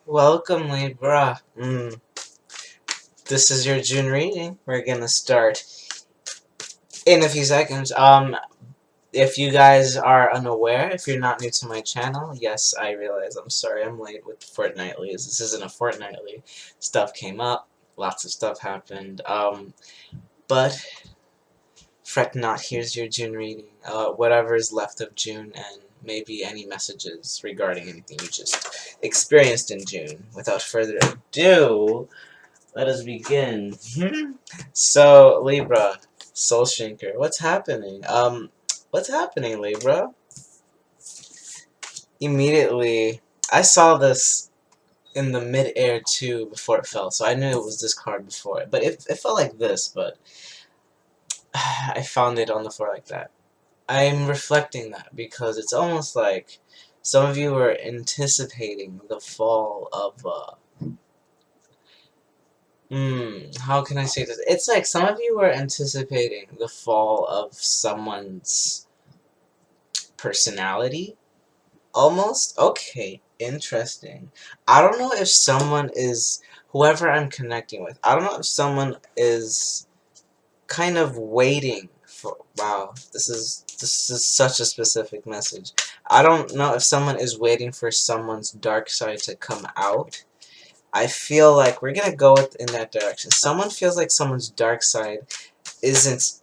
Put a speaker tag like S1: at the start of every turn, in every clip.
S1: Welcome, Libra. This is your June reading. We're gonna start in a few seconds. If you guys are unaware, if you're not new to my channel, yes, I realize. I'm sorry, I'm late with fortnightlies. This isn't a fortnightly. Stuff came up. Lots of stuff happened. But fret not. Here's your June reading. Whatever is left of June and maybe any messages regarding anything you just experienced in June. Without further ado, let us begin. So, Libra, Soul Shrinker, what's happening? What's happening, Libra? Immediately, I saw this in the mid-air too before it fell, so I knew it was this card before it. But it felt like this, but I found it on the floor like that. I'm reflecting that because it's almost like some of you are anticipating the fall of, how can I say this? It's like some of you are anticipating the fall of someone's personality, almost? Okay, interesting. I don't know if someone is, whoever I'm connecting with, I don't know if someone is kind of waiting for, wow, this is such a specific message. I don't know if someone is waiting for someone's dark side to come out. I feel like we're gonna go in that direction. Someone feels like someone's dark side isn't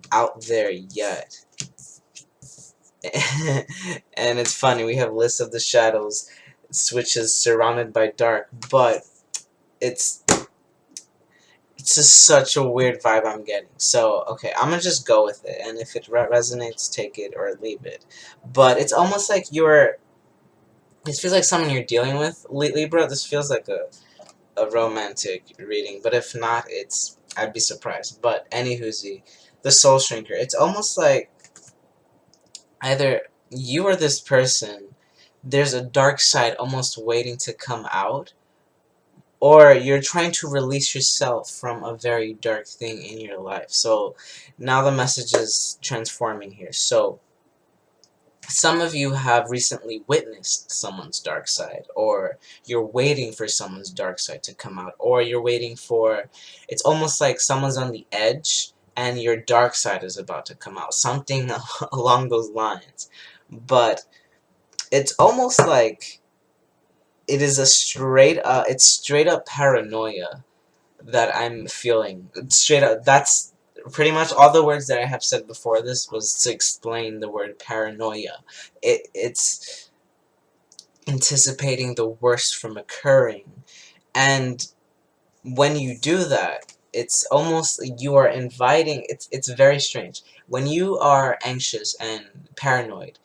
S1: out there yet. And it's funny, we have List of the Shadows, which is surrounded by dark, but it's just such a weird vibe I'm getting. So, okay, I'm gonna just go with it, and if it resonates, take it or leave it. But it's almost like this feels like someone you're dealing with, Libra. This feels like a romantic reading, but if not, I'd be surprised. But anywhoosy, the Soul Shrinker, it's almost like either you or this person, there's a dark side almost waiting to come out, or you're trying to release yourself from a very dark thing in your life. So now the message is transforming here. So some of you have recently witnessed someone's dark side, or you're waiting for someone's dark side to come out, or you're waiting for, it's almost like someone's on the edge and your dark side is about to come out. Something along those lines. But it's almost like it is it's straight up paranoia that I'm feeling. It's straight up, that's pretty much all the words that I have said before this was to explain the word paranoia. It's anticipating the worst from occurring, and when you do that, it's almost you are inviting, it's very strange. When you are anxious and paranoid,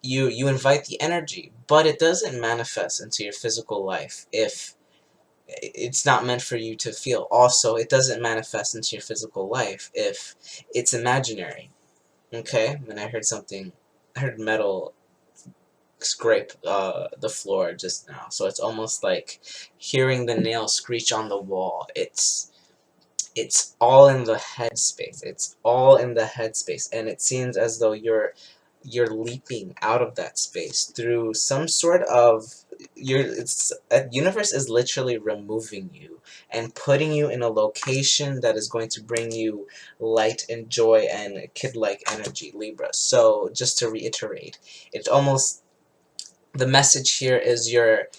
S1: you invite the energy, but it doesn't manifest into your physical life if it's not meant for you to feel. Also, it doesn't manifest into your physical life if it's imaginary. Okay? And I heard metal scrape the floor just now. So it's almost like hearing the nail screech on the wall. It's all in the headspace. It's all in the headspace, and it seems as though you're leaping out of that space through some sort of universe is literally removing you and putting you in a location that is going to bring you light and joy and kid-like energy, Libra. So just to reiterate, it's almost, the message here is you're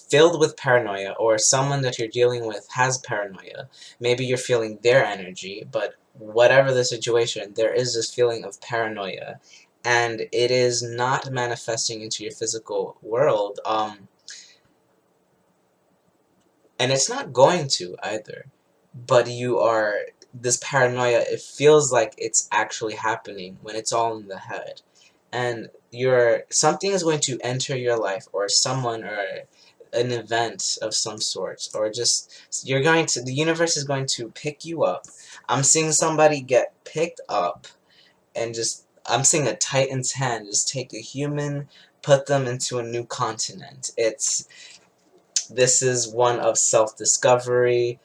S1: filled with paranoia, or someone that you're dealing with has paranoia. Maybe you're feeling their energy, but whatever the situation, there is this feeling of paranoia, and it is not manifesting into your physical world, and it's not going to either. But this paranoia, it feels like it's actually happening when it's all in the head. And something is going to enter your life, or someone, or an event of some sort, or just the universe is going to pick you up. I'm seeing somebody get picked up, and I'm seeing a Titan's hand just take a human, put them into a new continent. This is one of self-discovery,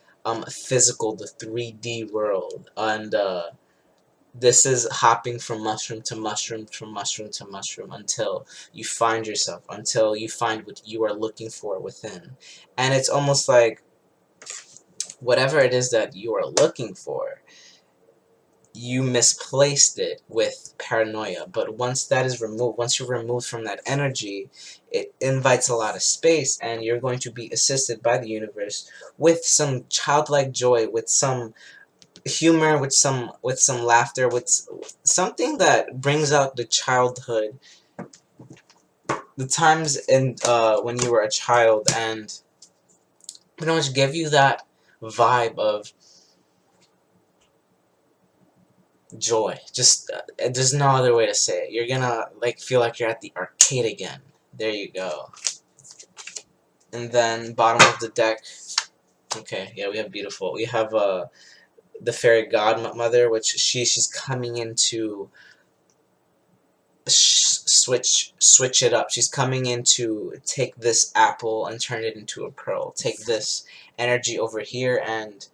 S1: physical, the 3D world, and This is hopping from mushroom to mushroom, from mushroom to mushroom, until you find yourself, until you find what you are looking for within. And it's almost like whatever it is that you are looking for, you misplaced it with paranoia. But once that is removed, once you're removed from that energy, it invites a lot of space, and you're going to be assisted by the universe with some childlike joy, with some humor, with some laughter, with something that brings out the childhood, the times in when you were a child, and pretty much give you that vibe of joy. Just there's no other way to say it. You're gonna like feel like you're at the arcade again. There you go. And then bottom of the deck. Okay, yeah, we have beautiful. We have the fairy godmother, which she's coming into switch it up. She's coming in to take this apple and turn it into a pearl. Take this energy over here and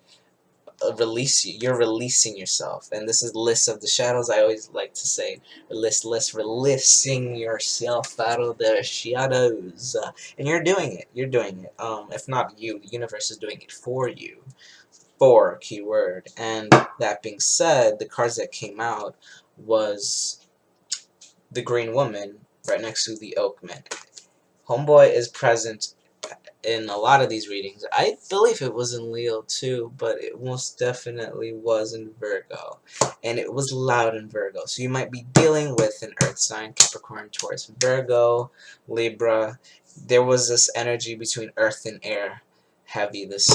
S1: release you. You're releasing yourself. And this is list of the shadows. I always like to say releasing yourself out of the shadows. And you're doing it. You're doing it. If not you, the universe is doing it for you. For keyword. And that being said, the cards that came out was the Green Woman right next to the Oakman. Homeboy is present in a lot of these readings. I believe it was in Leo too, but it most definitely was in Virgo. And it was loud in Virgo. So you might be dealing with an Earth sign, Capricorn, Taurus, Virgo, Libra. There was this energy between Earth and Air heavy this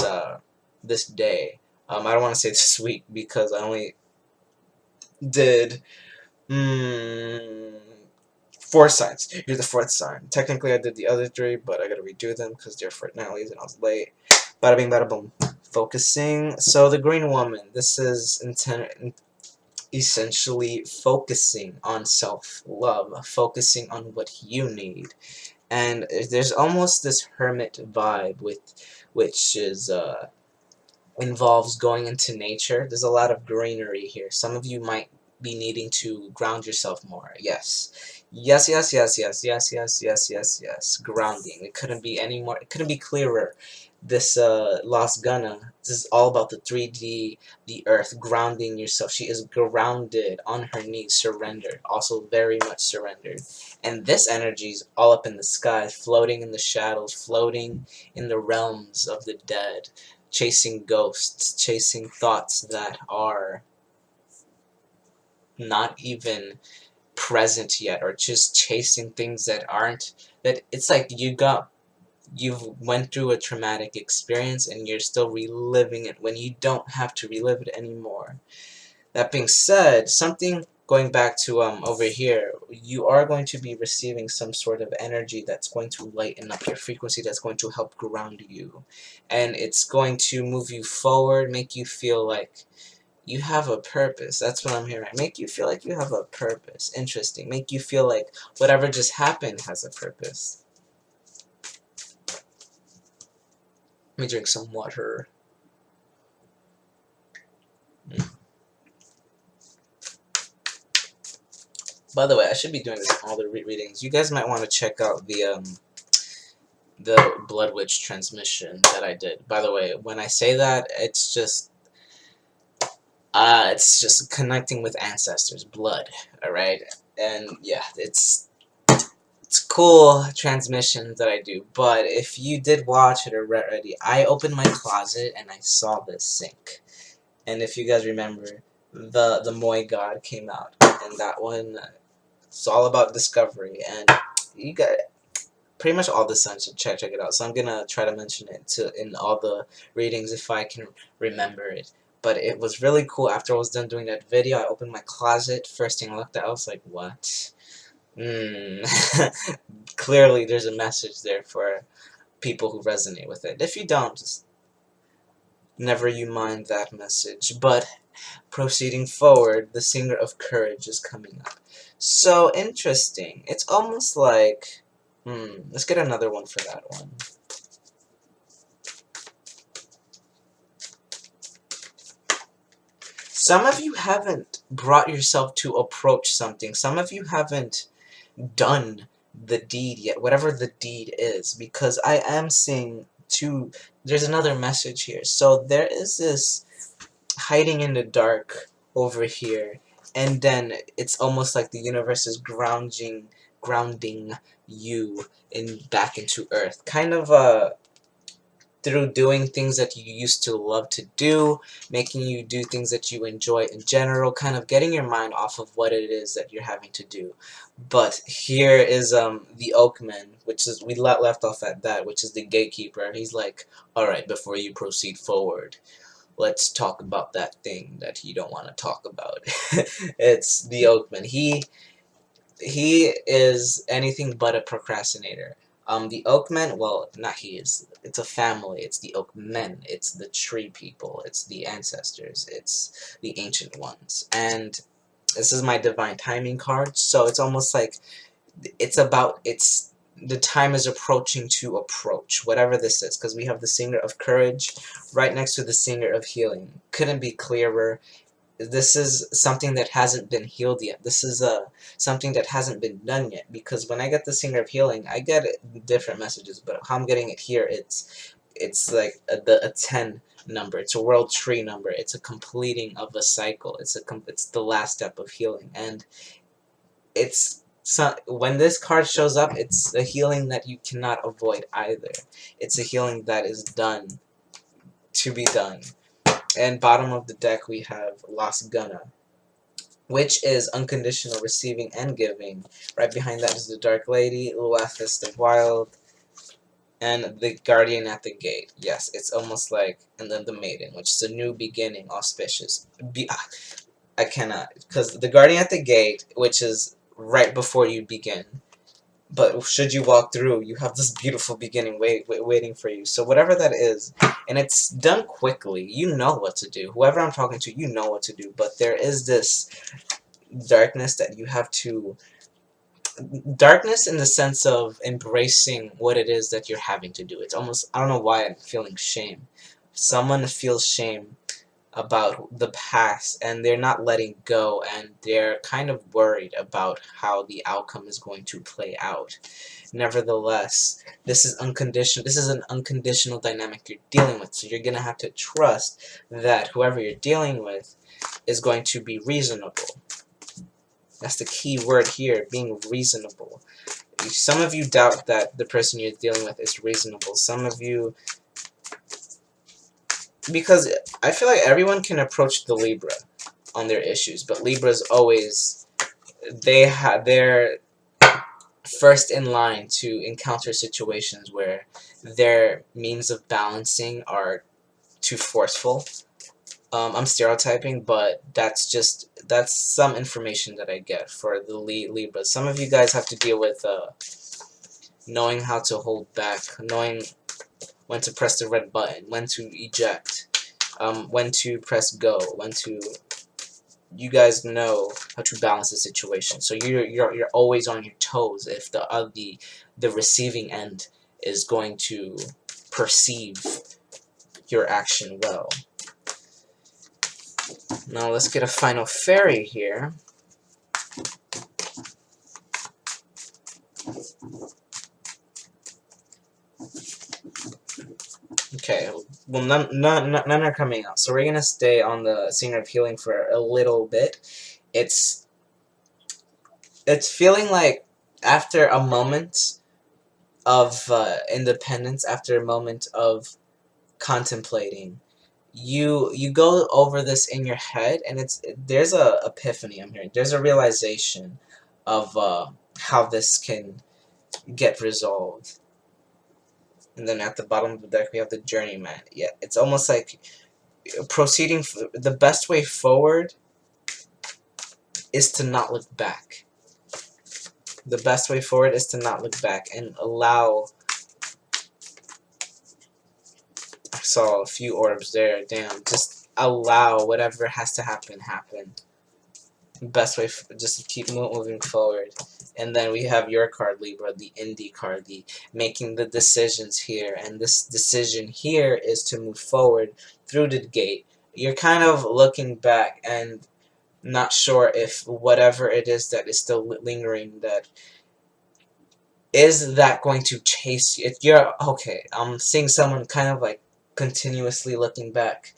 S1: day. I don't want to say this week because I only did 4 signs. You're the 4th sign. Technically, I did the other 3, but I gotta redo them because they're fortnightlies and I was late. Bada bing, bada boom. Focusing. So, the Green Woman. This is essentially focusing on self-love, focusing on what you need. And there's almost this hermit vibe which is involves going into nature. There's a lot of greenery here. Some of you might be needing to ground yourself more. Yes. Yes, yes, yes, yes, yes, yes, yes, yes, yes. Grounding. It couldn't be any more, it couldn't be clearer. This Lost Gunna, this is all about the 3D, the earth, grounding yourself. She is grounded on her knees, surrendered, also very much surrendered. And this energy is all up in the sky, floating in the shadows, floating in the realms of the dead, chasing ghosts, chasing thoughts that are not even present yet, or just chasing things that aren't, that it's like you've went through a traumatic experience and you're still reliving it when you don't have to relive it anymore. That being said, something going back to over here, you are going to be receiving some sort of energy that's going to lighten up your frequency, that's going to help ground you, and it's going to move you forward, make you feel like you have a purpose. That's what I'm hearing. Make you feel like you have a purpose. Interesting. Make you feel like whatever just happened has a purpose. Let me drink some water. By the way, I should be doing this in all the readings. You guys might want to check out the Blood Witch transmission that I did. By the way, when I say that, it's just connecting with ancestors, blood, alright? And yeah, it's cool transmission that I do, but if you did watch it already, I opened my closet and I saw this sink. And if you guys remember, the Moy God came out, and that one, it's all about discovery, and you got pretty much all the signs, so check it out. So I'm gonna try to mention it in all the readings if I can remember it. But it was really cool. After I was done doing that video, I opened my closet. First thing I looked at, I was like, what? Clearly there's a message there for people who resonate with it. If you don't, just never you mind that message. But proceeding forward, the Singer of Courage is coming up. So interesting. It's almost like, let's get another one for that one. some of you haven't brought yourself to approach something. Some of you haven't done the deed yet, whatever the deed is, because I am seeing two. There's another message here. So there is this hiding in the dark over here, and then it's almost like the universe is grounding you back into earth, kind of through doing things that you used to love to do, making you do things that you enjoy in general, kind of getting your mind off of what it is that you're having to do. But here is the Oakman, which is, we left off at that, which is the gatekeeper. He's like, alright, before you proceed forward, let's talk about that thing that you don't want to talk about. It's the Oakman. He is anything but a procrastinator. The Oakmen, well, not he is. It's a family. It's the Oakmen. It's the tree people. It's the ancestors. It's the ancient ones. And this is my divine timing card. So it's almost like the time is approaching to approach, whatever this is, because we have the Singer of Courage right next to the Singer of Healing. Couldn't be clearer. This is something that hasn't been healed yet. This is something that hasn't been done yet, because when I get the Singer of Healing, I get different messages, but how I'm getting it here, it's like a 10 number. It's a world tree number. It's a completing of a cycle. It's the last step of healing, and when this card shows up, it's a healing that you cannot avoid either. It's a healing that is done to be done. And bottom of the deck we have Las Gunna, which is unconditional receiving and giving. Right behind that is the Dark Lady, Luathis the Wild, and the Guardian at the Gate. Yes, it's almost like, and then the Maiden, which is a new beginning, auspicious. I cannot, because the Guardian at the Gate, which is right before you begin, but should you walk through, you have this beautiful beginning waiting for you. So whatever that is, and it's done quickly, you know what to do. Whoever I'm talking to, you know what to do. But there is this darkness that you have to... Darkness in the sense of embracing what it is that you're having to do. It's almost... I don't know why I'm feeling shame. Someone feels shame about the past, and they're not letting go, and they're kind of worried about how the outcome is going to play out. Nevertheless, this is unconditional. This is an unconditional dynamic you're dealing with, so you're gonna have to trust that whoever you're dealing with is going to be reasonable. That's the key word here, being reasonable. Some of you doubt that the person you're dealing with is reasonable. Some of you... Because I feel like everyone can approach the Libra on their issues, but Libras always... They're first in line to encounter situations where their means of balancing are too forceful. I'm stereotyping, but that's some information that I get for the Libra. Some of you guys have to deal with knowing how to hold back, knowing when to press the red button, when to eject, when to press go, when to... You guys know how to balance the situation, so you're always on your toes if the receiving end is going to perceive your action well. Now let's get a final fairy here. Okay, well none are coming out, so we're gonna stay on the Singer of Healing for a little bit. It's feeling like after a moment of independence, after a moment of contemplating, you go over this in your head, and there's a epiphany I'm hearing. There's a realization of how this can get resolved. And then at the bottom of the deck we have the Journeyman. Yeah, it's almost like proceeding. The best way forward is to not look back. The best way forward is to not look back and allow... I saw a few orbs there. Damn, just allow whatever has to happen. Best way just to keep moving forward. And then we have your card, Libra, the Indie card, the making the decisions here. And this decision here is to move forward through the gate, you're kind of looking back and not sure if whatever it is that is still lingering, that is that going to chase you. If you're okay, I'm seeing someone kind of like continuously looking back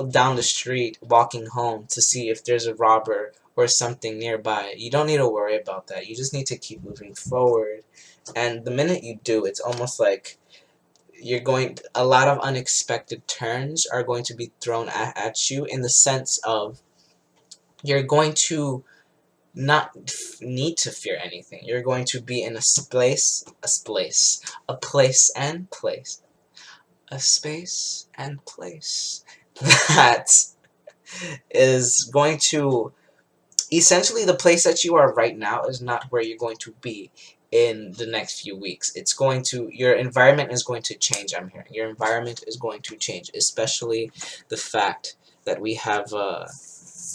S1: down the street, walking home to see if there's a robber or something nearby. You don't need to worry about that. You just need to keep moving forward. And the minute you do, it's almost like a lot of unexpected turns are going to be thrown at you, in the sense of you're going to not need to fear anything. You're going to be in a space that is going to, essentially, the place that you are right now is not where you're going to be in the next few weeks. It's going to, your environment is going to change, I'm hearing. Your environment is going to change, especially the fact that we have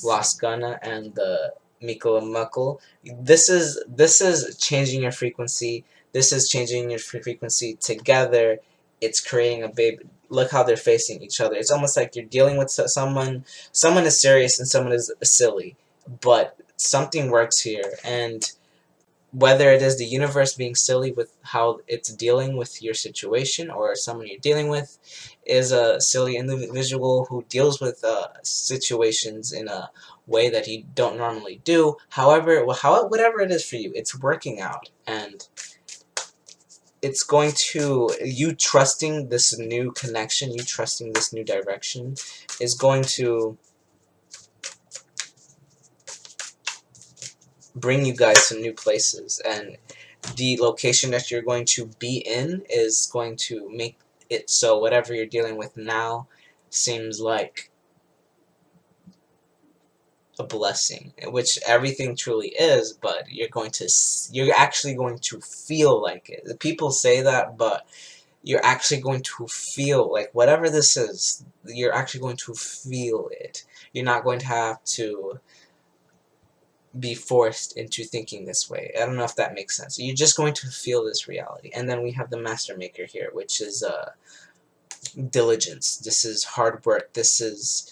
S1: Lost Gunna and the Mikkel and Muckle. This is changing your frequency. This is changing your frequency together. It's creating a baby. Look how they're facing each other. It's almost like you're dealing with someone. Someone is serious and someone is silly, but something works here. And whether it is the universe being silly with how it's dealing with your situation, or someone you're dealing with is a silly individual who deals with situations in a way that you don't normally do. However, whatever it is for you, it's working out, and it's going to, you trusting this new connection, you trusting this new direction, is going to bring you guys to new places, and the location that you're going to be in is going to make it so whatever you're dealing with now seems like a blessing, which everything truly is, but you're actually going to feel like it. People say that, but you're actually going to feel like whatever this is, you're actually going to feel it. You're not going to have to be forced into thinking this way. I don't know if that makes sense. You're just going to feel this reality. And then we have the Master Maker here, which is diligence. This is hard work. This is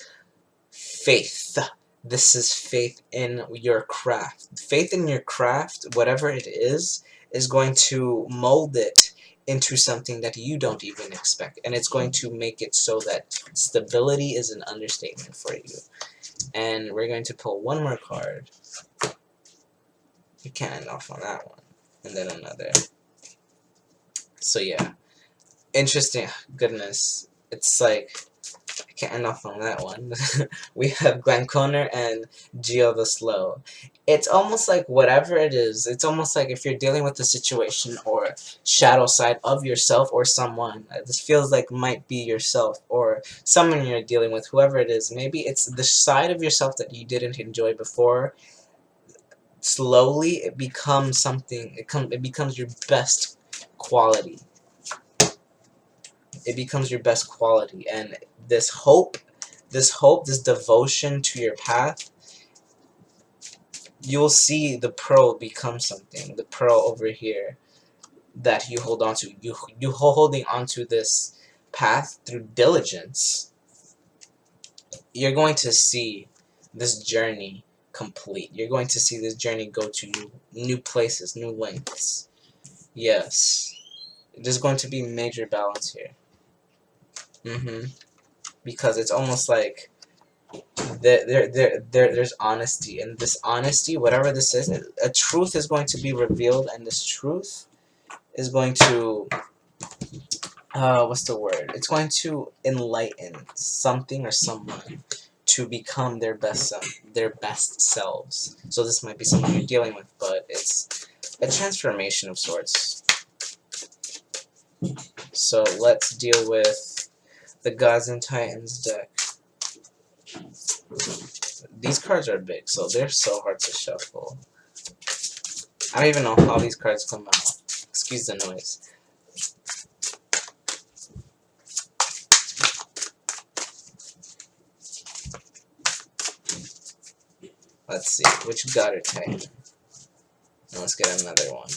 S1: faith. This is faith in your craft. Faith in your craft, whatever it is going to mold it into something that you don't even expect. And it's going to make it so that stability is an understatement for you. And we're going to pull one more card. You can't end off on that one. And then another. So yeah. Interesting. Goodness. It's like, I can't end off on that one. We have Glenconner and Geo the Slow. It's almost like whatever it is, it's almost like if you're dealing with a situation or shadow side of yourself or someone, this feels like might be yourself or someone you're dealing with, whoever it is. Maybe it's the side of yourself that you didn't enjoy before. Slowly it becomes something, it becomes your best quality. It becomes your best quality, and this hope, this devotion to your path, you'll see the pearl become something. The pearl over here that you hold on to, you holding on to this path through diligence, you're going to see this journey complete. You're going to see this journey go to new places, new lengths. Yes. There's going to be major balance here. Because it's almost like there's honesty, and this honesty, whatever this is, a truth is going to be revealed, and this truth is going to what's the word? It's going to enlighten something or someone to become their best selves. So this might be something you're dealing with, but it's a transformation of sorts. So let's deal with the Gods and Titans deck. These cards are big, so they're so hard to shuffle. I don't even know how these cards come out. Excuse the noise. Let's see, which God or Titan? Now let's get another one.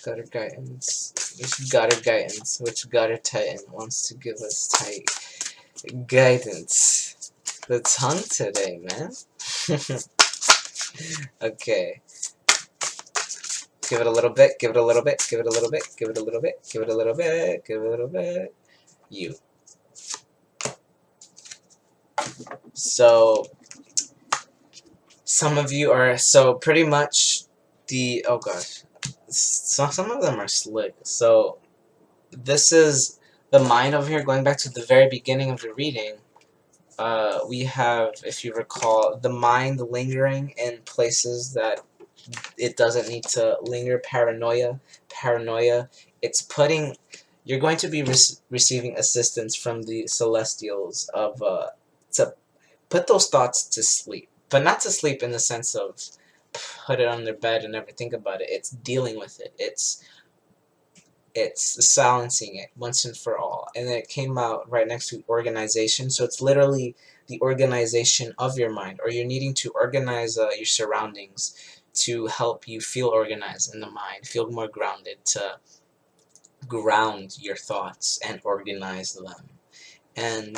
S1: Gutter guidance. Which gutter guidance? Which gutter titan wants to give us tight guidance? The tongue today, man. Okay. Give it a little bit, give it a little bit, give it a little bit, give it a little bit, give it a little bit, give it a little bit. You. So, some of you are, so pretty much the, oh gosh, some of them are slick. So, this is the mind over here, going back to the very beginning of the reading. We have, if you recall, the mind lingering in places that it doesn't need to linger. Paranoia. It's putting, you're going to be receiving assistance from the celestials of to put those thoughts to sleep, but not to sleep in the sense of put it on their bed and never think about it. It's dealing with it. It's silencing it once and for all. And then it came out right next to organization, so it's literally the organization of your mind, or you're needing to organize your surroundings to help you feel organized in the mind, feel more grounded, to ground your thoughts and organize them. And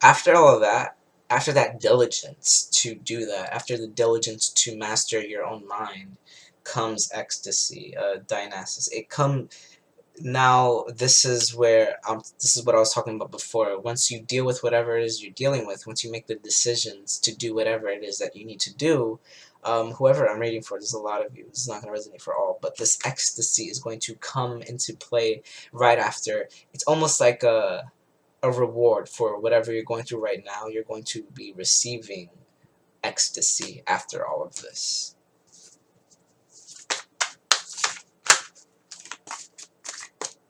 S1: after all of that, after that diligence to do that, after the diligence to master your own mind, comes ecstasy, Dionysus. Now, this is where, this is what I was talking about before. Once you deal with whatever it is you're dealing with, once you make the decisions to do whatever it is that you need to do, whoever I'm reading for, there's a lot of you, this is not going to resonate for all, but this ecstasy is going to come into play right after. It's almost like a reward for whatever you're going through right now. You're going to be receiving ecstasy after all of this.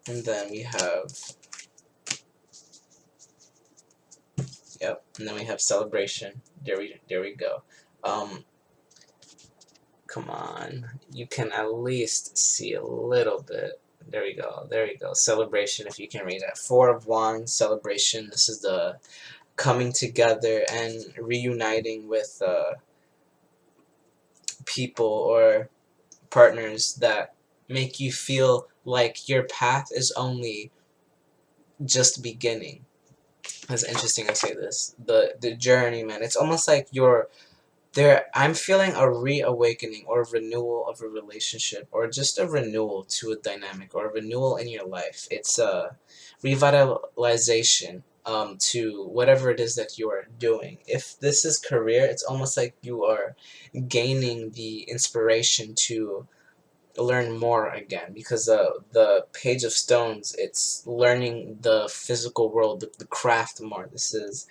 S1: And then we have, yep, and then we have celebration. There we go. Come on, you can at least see a little bit. There we go. Celebration, if you can read that. Four of Wands, celebration. This is the coming together and reuniting with people or partners that make you feel like your path is only just beginning. That's interesting I say this. The journey, man. It's almost like you're there. I'm feeling a reawakening or a renewal of a relationship, or just a renewal to a dynamic, or a renewal in your life. It's a revitalization to whatever it is that you are doing. If this is career, it's almost like you are gaining the inspiration to learn more again, because the Page of Stones, it's learning the physical world, the craft more. This is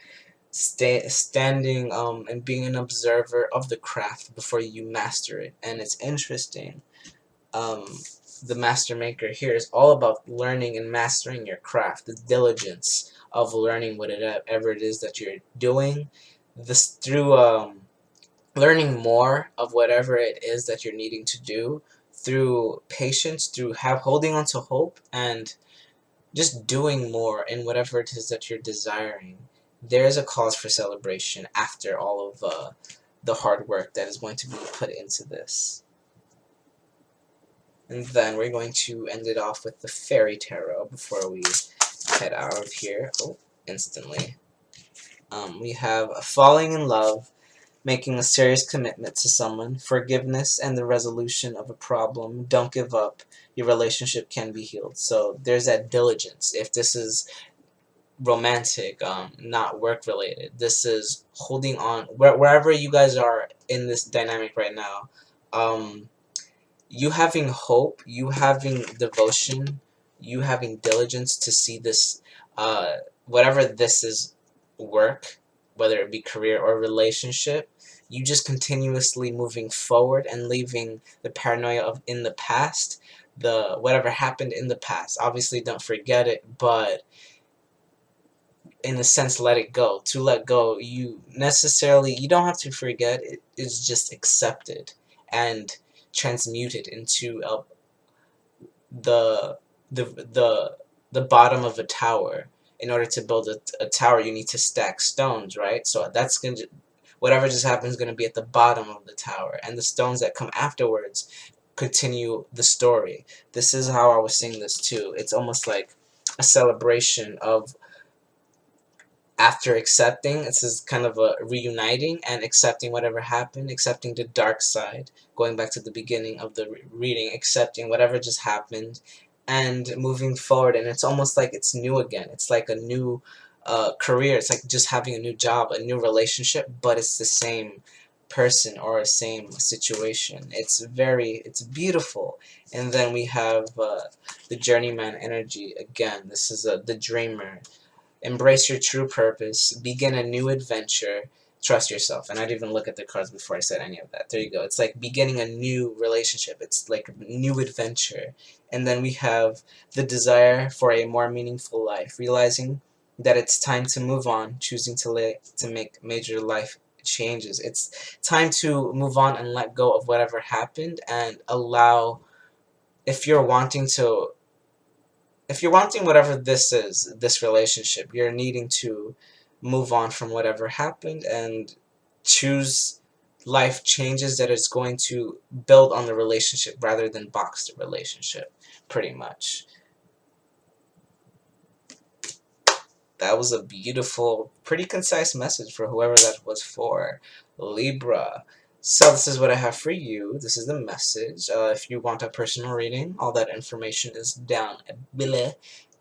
S1: standing and being an observer of the craft before you master it. And it's interesting, the master maker here is all about learning and mastering your craft, the diligence of learning whatever it is that you're doing, this through learning more of whatever it is that you're needing to do, through patience, through holding on to hope, and just doing more in whatever it is that you're desiring. There is a cause for celebration after all of the hard work that is going to be put into this. And then we're going to end it off with the Fairy Tarot before we head out of here. Oh, instantly. We have falling in love, making a serious commitment to someone, forgiveness, and the resolution of a problem. Don't give up. Your relationship can be healed. So there's that diligence. If this is romantic, not work related, this is holding on. Wherever you guys are in this dynamic right now, you having hope, you having devotion, you having diligence to see this, whatever this is, work, whether it be career or relationship, you just continuously moving forward and leaving the paranoia of in the past, the whatever happened in the past. Obviously, don't forget it, but in a sense, let it go. To let go, you don't have to forget it. It's just accepted and transmuted into the the bottom of a tower. In order to build a tower, you need to stack stones, right? So that's whatever just happens is going to be at the bottom of the tower, and the stones that come afterwards continue the story. This is how I was seeing this too. It's almost like a celebration of after accepting. This is kind of a reuniting and accepting whatever happened, accepting the dark side, going back to the beginning of the reading, accepting whatever just happened and moving forward. And it's almost like it's new again. It's like a new career. It's like just having a new job, a new relationship, but it's the same person or a same situation. It's beautiful. And then we have the journeyman energy again. This is the dreamer. Embrace your true purpose. Begin a new adventure. Trust yourself. And I didn't even look at the cards before I said any of that. There you go. It's like beginning a new relationship. It's like a new adventure. And then we have the desire for a more meaningful life. Realizing that it's time to move on. Choosing to make major life changes. It's time to move on and let go of whatever happened and allow, if you're wanting to if you're wanting whatever this is, this relationship, you're needing to move on from whatever happened and choose life changes that is going to build on the relationship rather than box the relationship, pretty much. That was a beautiful, pretty concise message for whoever that was for. Libra. So this is what I have for you. This is the message. If you want a personal reading, all that information is down below.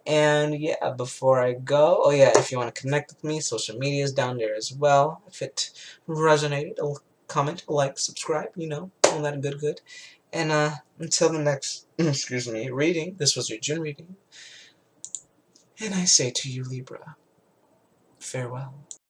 S1: And yeah, before I go, oh yeah, if you want to connect with me, social media is down there as well. If it resonated, a comment, a like, subscribe, you know, all that good. And until the next, excuse me, reading, this was your June reading. And I say to you, Libra, farewell.